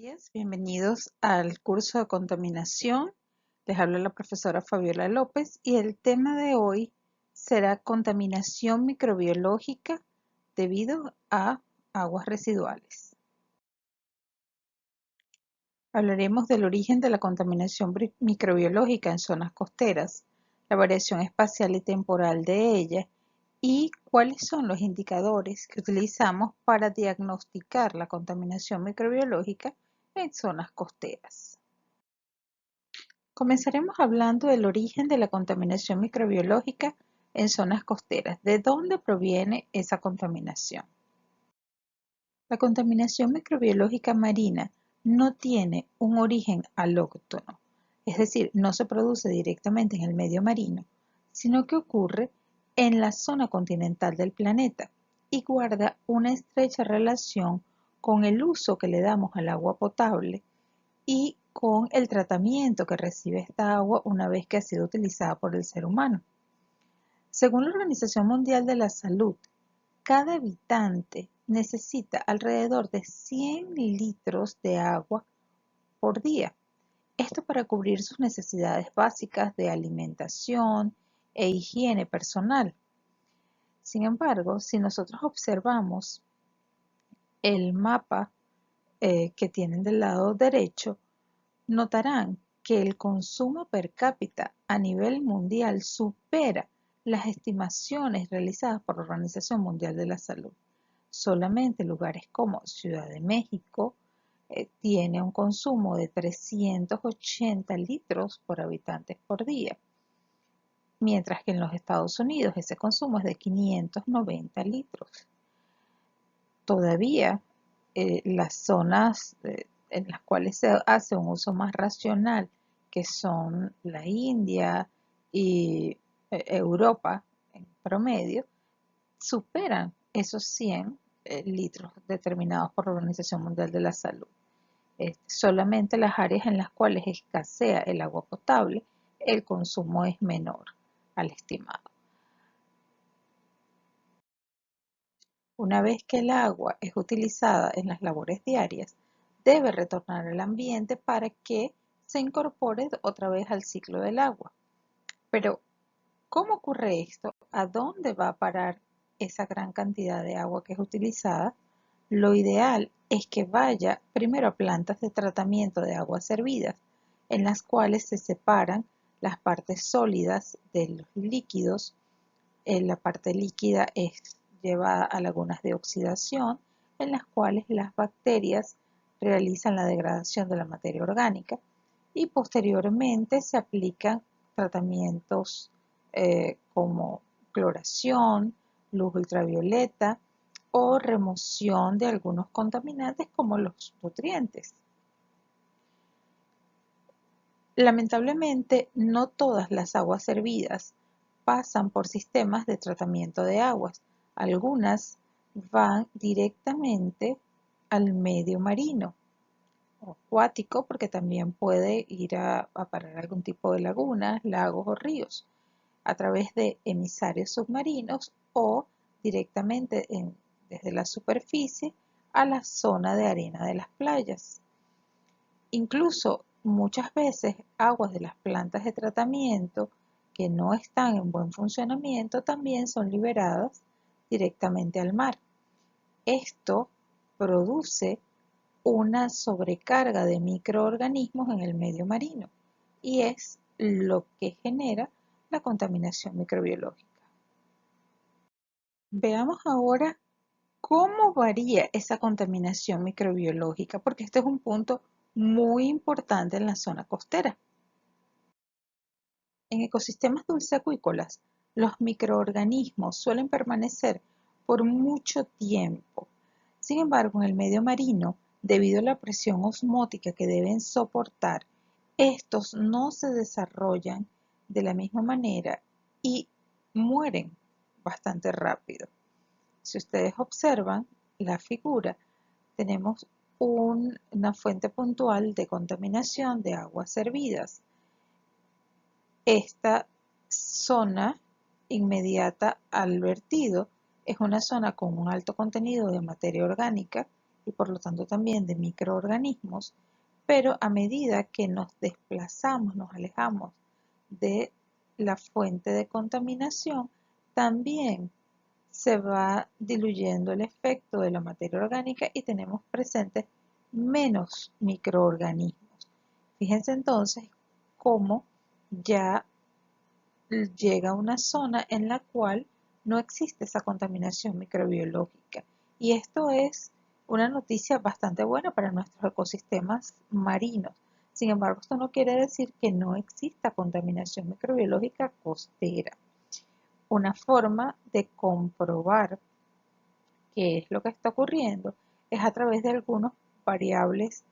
días, bienvenidos al curso de contaminación. Les habla la profesora Fabiola López y el tema de hoy será contaminación microbiológica debido a aguas residuales. Hablaremos del origen de la contaminación microbiológica en zonas costeras, la variación espacial y temporal de ella y cuáles son los indicadores que utilizamos para diagnosticar la contaminación microbiológica en zonas costeras. Comenzaremos hablando del origen de la contaminación microbiológica en zonas costeras. ¿De dónde proviene esa contaminación? La contaminación microbiológica marina no tiene un origen alóctono, es decir, no se produce directamente en el medio marino, sino que ocurre en la zona continental del planeta y guarda una estrecha relación con el uso que le damos al agua potable y con el tratamiento que recibe esta agua una vez que ha sido utilizada por el ser humano. Según la Organización Mundial de la Salud, cada habitante necesita alrededor de 100 litros de agua por día. Esto para cubrir sus necesidades básicas de alimentación e higiene personal. Sin embargo, si nosotros observamos el mapa que tienen del lado derecho, notarán que el consumo per cápita a nivel mundial supera las estimaciones realizadas por la Organización Mundial de la Salud. Solamente lugares como Ciudad de México tiene un consumo de 380 litros por habitantes por día, mientras que en los Estados Unidos ese consumo es de 590 litros. Todavía las zonas en las cuales se hace un uso más racional, que son la India y Europa en promedio, superan esos 100 litros determinados por la Organización Mundial de la Salud. Solamente las áreas en las cuales escasea el agua potable, el consumo es menor al estimado. Una vez que el agua es utilizada en las labores diarias, debe retornar al ambiente para que se incorpore otra vez al ciclo del agua. Pero, ¿cómo ocurre esto? ¿A dónde va a parar esa gran cantidad de agua que es utilizada? Lo ideal es que vaya primero a plantas de tratamiento de aguas servidas, en las cuales se separan las partes sólidas de los líquidos. La parte líquida es llevada a lagunas de oxidación, en las cuales las bacterias realizan la degradación de la materia orgánica y posteriormente se aplican tratamientos como cloración, luz ultravioleta o remoción de algunos contaminantes como los nutrientes. Lamentablemente, no todas las aguas servidas pasan por sistemas de tratamiento de aguas. Algunas van directamente al medio marino o acuático, porque también puede ir a parar algún tipo de lagunas, lagos o ríos, a través de emisarios submarinos o directamente desde la superficie a la zona de arena de las playas. Incluso muchas veces aguas de las plantas de tratamiento que no están en buen funcionamiento también son liberadas directamente al mar. Esto produce una sobrecarga de microorganismos en el medio marino y es lo que genera la contaminación microbiológica. Veamos ahora cómo varía esa contaminación microbiológica, porque este es un punto muy importante en la zona costera. En ecosistemas dulceacuícolas, los microorganismos suelen permanecer por mucho tiempo. Sin embargo, en el medio marino, debido a la presión osmótica que deben soportar, estos no se desarrollan de la misma manera y mueren bastante rápido. Si ustedes observan la figura, tenemos una fuente puntual de contaminación de aguas servidas. Esta zona inmediata al vertido es una zona con un alto contenido de materia orgánica y por lo tanto también de microorganismos, pero a medida que nos desplazamos, nos alejamos de la fuente de contaminación, también se va diluyendo el efecto de la materia orgánica y tenemos presentes menos microorganismos. Fíjense entonces cómo ya llega a una zona en la cual no existe esa contaminación microbiológica. Y esto es una noticia bastante buena para nuestros ecosistemas marinos. Sin embargo, esto no quiere decir que no exista contaminación microbiológica costera. Una forma de comprobar qué es lo que está ocurriendo es a través de algunas variables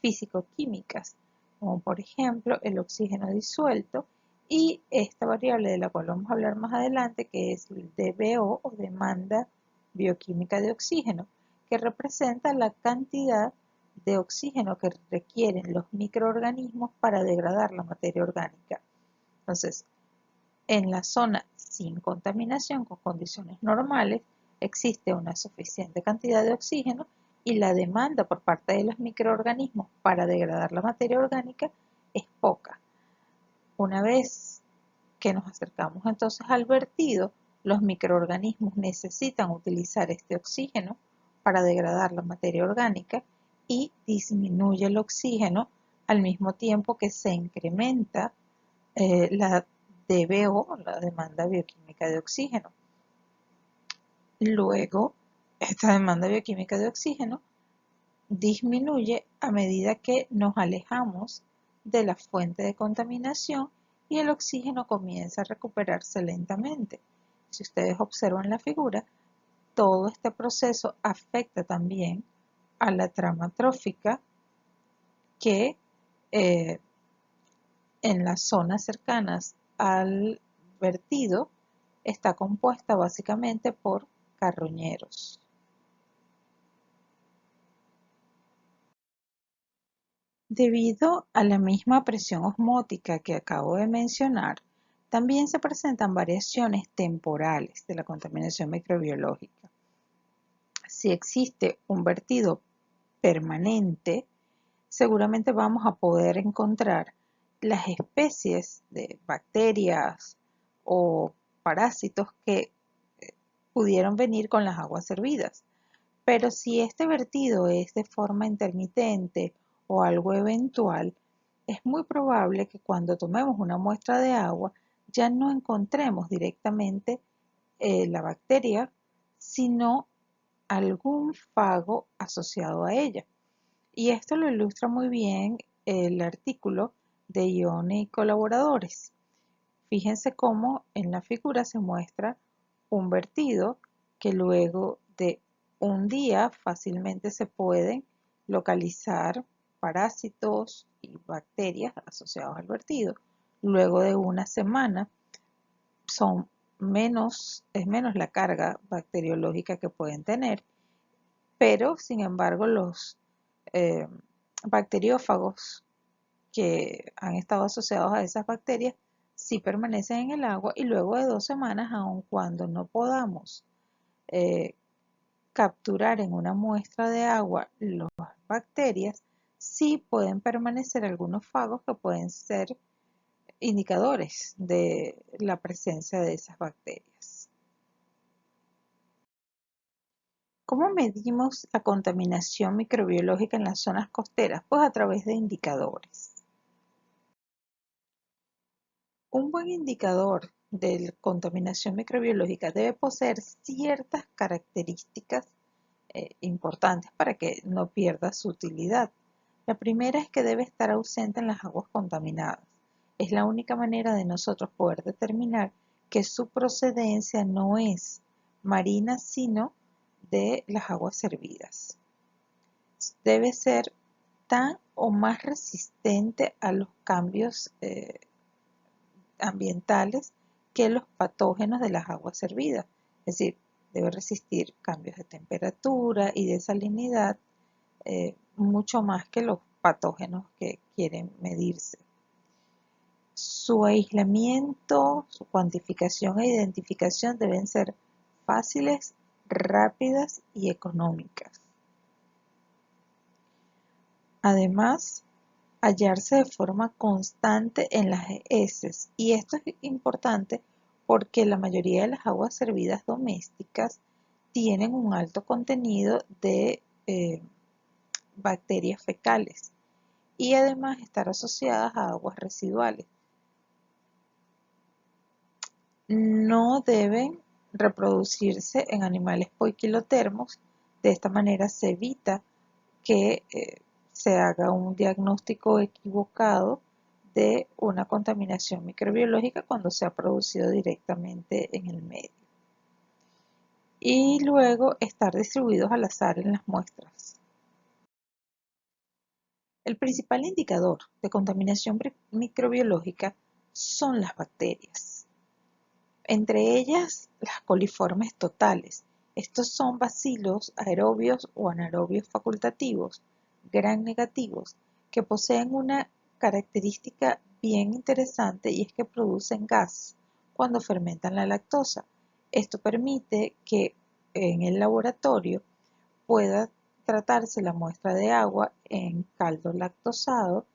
físico-químicas, como por ejemplo el oxígeno disuelto y esta variable de la cual vamos a hablar más adelante, que es el DBO o demanda bioquímica de oxígeno, que representa la cantidad de oxígeno que requieren los microorganismos para degradar la materia orgánica. Entonces, en la zona sin contaminación, con condiciones normales, existe una suficiente cantidad de oxígeno y la demanda por parte de los microorganismos para degradar la materia orgánica es poca. Una vez que nos acercamos entonces al vertido, los microorganismos necesitan utilizar este oxígeno para degradar la materia orgánica y disminuye el oxígeno al mismo tiempo que se incrementa la DBO, la demanda bioquímica de oxígeno. Luego, esta demanda bioquímica de oxígeno disminuye a medida que nos alejamos de la fuente de contaminación y el oxígeno comienza a recuperarse lentamente. Si ustedes observan la figura, todo este proceso afecta también a la trama trófica que en las zonas cercanas al vertido está compuesta básicamente por carroñeros. Debido a la misma presión osmótica que acabo de mencionar, también se presentan variaciones temporales de la contaminación microbiológica. Si existe un vertido permanente, seguramente vamos a poder encontrar las especies de bacterias o parásitos que pudieron venir con las aguas servidas. Pero si este vertido es de forma intermitente o algo eventual, es muy probable que cuando tomemos una muestra de agua ya no encontremos directamente la bacteria, sino algún fago asociado a ella. Y esto lo ilustra muy bien el artículo de Ione y colaboradores. Fíjense cómo en la figura se muestra un vertido que luego de un día fácilmente se pueden localizar parásitos y bacterias asociados al vertido. Luego de una semana es menos la carga bacteriológica que pueden tener, pero sin embargo los eh, bacteriófagos que han estado asociados a esas bacterias sí permanecen en el agua y luego de 2 semanas, aun cuando no podamos eh, capturar en una muestra de agua las bacterias, sí pueden permanecer algunos fagos que pueden ser indicadores de la presencia de esas bacterias. ¿Cómo medimos la contaminación microbiológica en las zonas costeras? Pues a través de indicadores. Un buen indicador de contaminación microbiológica debe poseer ciertas características importantes para que no pierda su utilidad. La primera es que debe estar ausente en las aguas contaminadas. Es la única manera de nosotros poder determinar que su procedencia no es marina, sino de las aguas servidas. Debe ser tan o más resistente a los cambios ambientales que los patógenos de las aguas servidas. Es decir, debe resistir cambios de temperatura y de salinidad mucho más que los patógenos que quieren medirse. Su aislamiento, su cuantificación e identificación deben ser fáciles, rápidas y económicas. Además, hallarse de forma constante en las heces. Y esto es importante porque la mayoría de las aguas servidas domésticas tienen un alto contenido de bacterias fecales y además estar asociadas a aguas residuales. No deben reproducirse en animales poiquilotermos. De esta manera se evita que se haga un diagnóstico equivocado de una contaminación microbiológica cuando se ha producido directamente en el medio. Y luego estar distribuidos al azar en las muestras. El principal indicador de contaminación microbiológica son las bacterias. Entre ellas, las coliformes totales. Estos son bacilos aerobios o anaerobios facultativos, gram negativos, que poseen una característica bien interesante y es que producen gas cuando fermentan la lactosa. Esto permite que en el laboratorio pueda tratarse la muestra de agua en caldo lactosado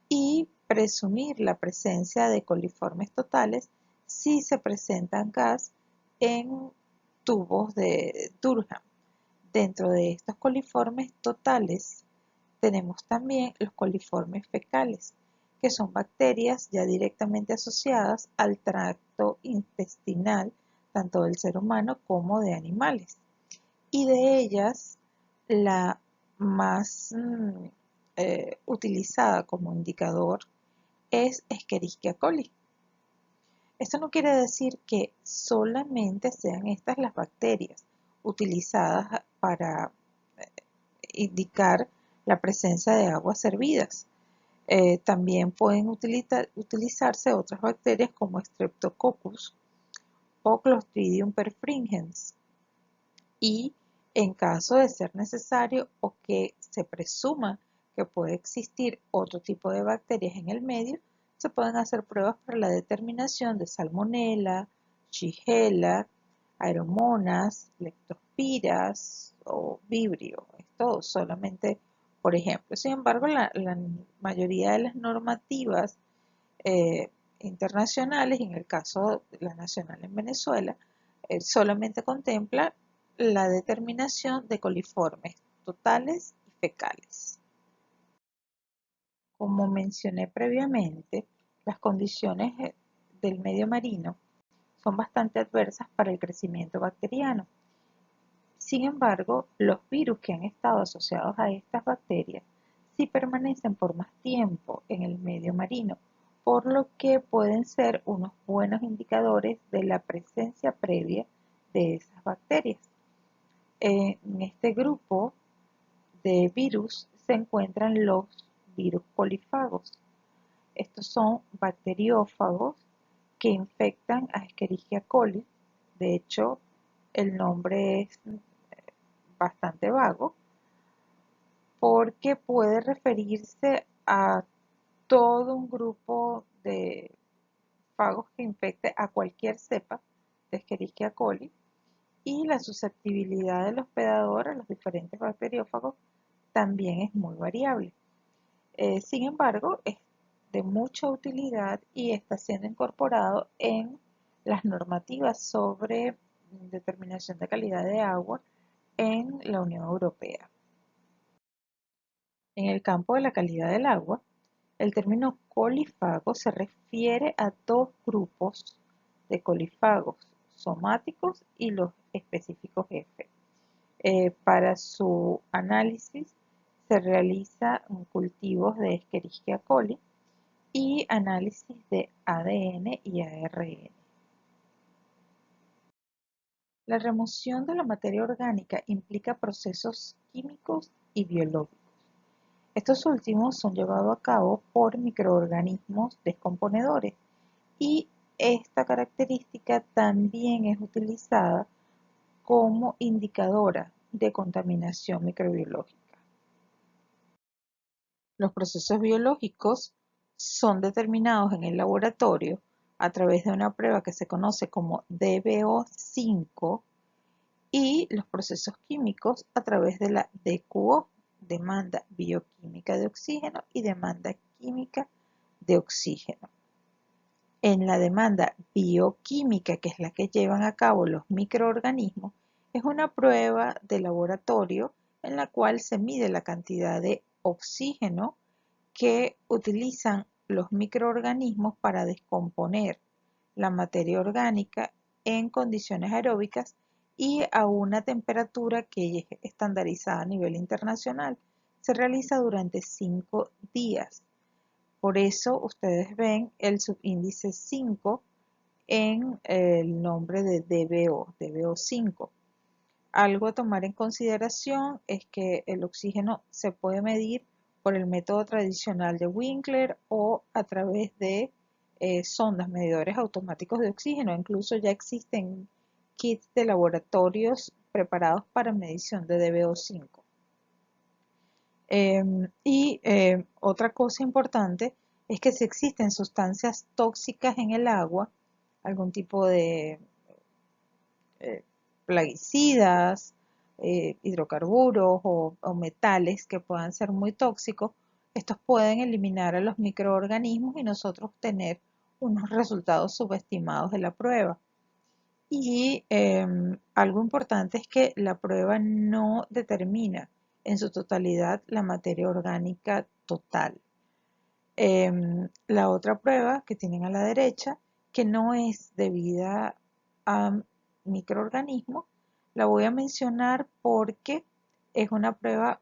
y presumir la presencia de coliformes totales si se presentan gas en tubos de Durham. Dentro de estos coliformes totales tenemos también los coliformes fecales, que son bacterias ya directamente asociadas al tracto intestinal, tanto del ser humano como de animales. Y de ellas, la más utilizada como indicador es Escherichia coli. Esto no quiere decir que solamente sean estas las bacterias utilizadas para indicar la presencia de aguas servidas. También pueden utilizarse otras bacterias como Streptococcus o Clostridium perfringens. Y en caso de ser necesario o que se presuma que puede existir otro tipo de bacterias en el medio, se pueden hacer pruebas para la determinación de Salmonella, Shigella, Aeromonas, Leptospiras o Vibrio. Esto solamente por ejemplo. Sin embargo, la mayoría de las normativas eh, internacionales, y en el caso de la nacional en Venezuela, solamente contempla la determinación de coliformes totales y fecales. Como mencioné previamente, las condiciones del medio marino son bastante adversas para el crecimiento bacteriano. Sin embargo, los virus que han estado asociados a estas bacterias sí permanecen por más tiempo en el medio marino, por lo que pueden ser unos buenos indicadores de la presencia previa de esas bacterias. En este grupo de virus se encuentran los virus polifagos. Estos son bacteriófagos que infectan a Escherichia coli. De hecho, el nombre es bastante vago porque puede referirse a todo un grupo de fagos que infecte a cualquier cepa de Escherichia coli y la susceptibilidad del hospedador a los diferentes bacteriófagos también es muy variable. Sin embargo, es de mucha utilidad y está siendo incorporado en las normativas sobre determinación de calidad de agua en la Unión Europea. En el campo de la calidad del agua, el término colifago se refiere a dos grupos de colifagos somáticos y los específicos F. Para su análisis se realiza cultivos de Escherichia coli y análisis de ADN y ARN. La remoción de la materia orgánica implica procesos químicos y biológicos. Estos últimos son llevados a cabo por microorganismos descomponedores y esta característica también es utilizada como indicadora de contaminación microbiológica. Los procesos biológicos son determinados en el laboratorio a través de una prueba que se conoce como DBO5 y los procesos químicos a través de la DQO. demanda bioquímica de oxígeno y demanda química de oxígeno. En la demanda bioquímica, que es la que llevan a cabo los microorganismos, es una prueba de laboratorio en la cual se mide la cantidad de oxígeno que utilizan los microorganismos para descomponer la materia orgánica en condiciones aeróbicas y a una temperatura que es estandarizada a nivel internacional. Se realiza durante 5 días. Por eso ustedes ven el subíndice 5 en el nombre de DBO5. Algo a tomar en consideración es que el oxígeno se puede medir por el método tradicional de Winkler o a través de sondas, medidores automáticos de oxígeno. Incluso ya existen kits de laboratorios preparados para medición de DBO5. Otra cosa importante es que si existen sustancias tóxicas en el agua, algún tipo de plaguicidas, hidrocarburos o metales que puedan ser muy tóxicos, estos pueden eliminar a los microorganismos y nosotros tener unos resultados subestimados de la prueba. Y algo importante es que la prueba no determina en su totalidad la materia orgánica total. La otra prueba que tienen a la derecha, que no es debida a microorganismos, la voy a mencionar porque es una prueba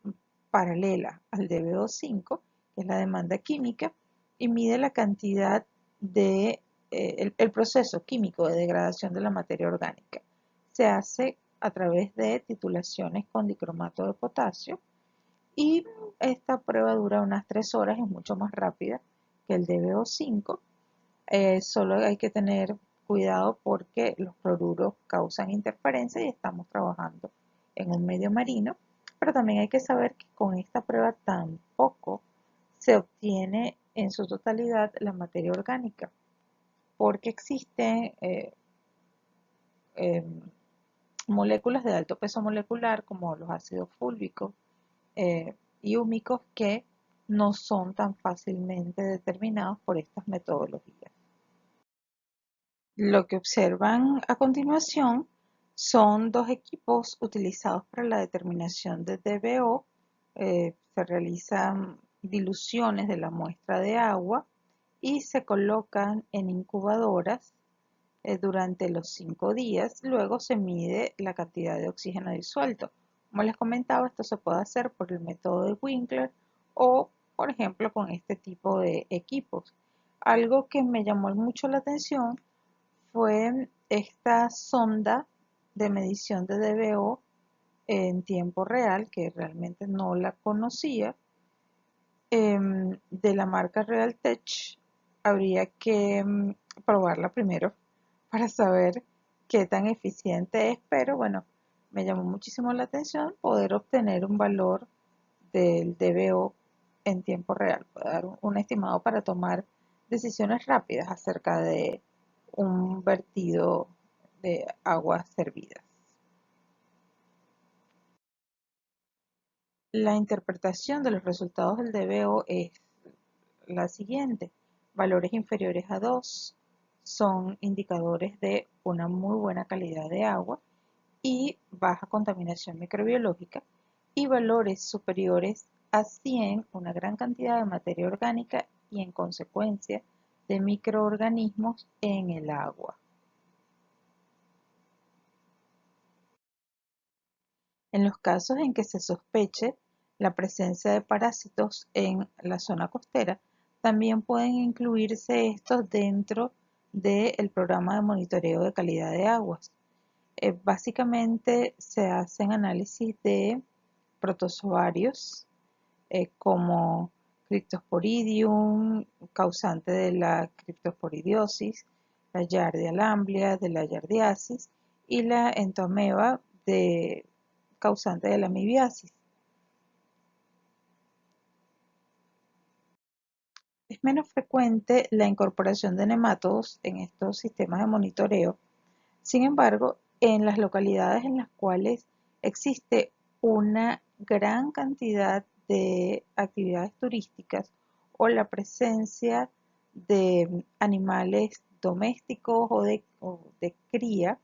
paralela al DBO5, que es la demanda química, y mide la cantidad de el proceso químico de degradación de la materia orgánica. Se hace a través de titulaciones con dicromato de potasio y esta prueba dura unas 3 horas, es mucho más rápida que el DBO5. Solo hay que tener cuidado porque los fluoruros causan interferencia y estamos trabajando en un medio marino, pero también hay que saber que con esta prueba tampoco se obtiene en su totalidad la materia orgánica, porque existen moléculas de alto peso molecular como los ácidos fúlvicos y húmicos que no son tan fácilmente determinados por estas metodologías. Lo que observan a continuación son dos equipos utilizados para la determinación de DBO. Se realizan diluciones de la muestra de agua y se colocan en incubadoras durante los 5 días. Luego se mide la cantidad de oxígeno disuelto. Como les comentaba, esto se puede hacer por el método de Winkler o, por ejemplo, con este tipo de equipos. Algo que me llamó mucho la atención fue esta sonda de medición de DBO en tiempo real, que realmente no la conocía, de la marca Realtech. Habría que probarla primero para saber qué tan eficiente es, pero bueno, me llamó muchísimo la atención poder obtener un valor del DBO en tiempo real, puede dar un estimado para tomar decisiones rápidas acerca de un vertido de aguas servidas. La interpretación de los resultados del DBO es la siguiente: valores inferiores a 2 son indicadores de una muy buena calidad de agua y baja contaminación microbiológica, y valores superiores a 100, una gran cantidad de materia orgánica y en consecuencia de microorganismos en el agua. En los casos en que se sospeche la presencia de parásitos en la zona costera, también pueden incluirse estos dentro del programa de monitoreo de calidad de aguas. Básicamente se hacen análisis de protozoarios como Cryptosporidium, causante de la criptosporidiosis, la Giardia lamblia de la yardiasis y la entomeba causante de la amibiasis. Es menos frecuente la incorporación de nematodos en estos sistemas de monitoreo. Sin embargo, en las localidades en las cuales existe una gran cantidad de actividades turísticas o la presencia de animales domésticos o de cría,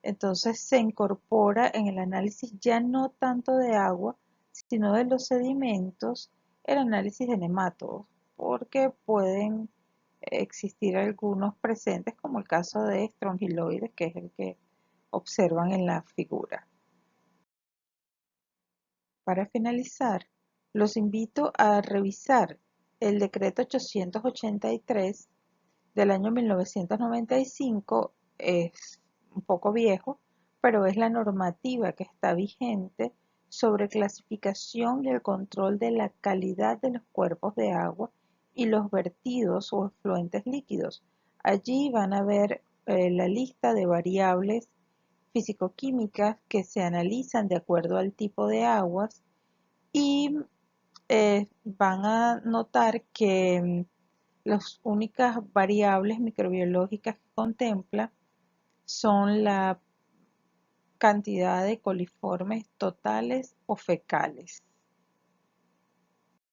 entonces se incorpora en el análisis ya no tanto de agua, sino de los sedimentos, el análisis de nematodos, porque pueden existir algunos presentes, como el caso de estrongiloides, que es el que observan en la figura. Para finalizar, los invito a revisar el decreto 883 del año 1995. Es un poco viejo, pero es la normativa que está vigente sobre clasificación y el control de la calidad de los cuerpos de agua y los vertidos o efluentes líquidos. Allí van a ver la lista de variables físico-químicas que se analizan de acuerdo al tipo de aguas y van a notar que las únicas variables microbiológicas que contempla son la cantidad de coliformes totales o fecales.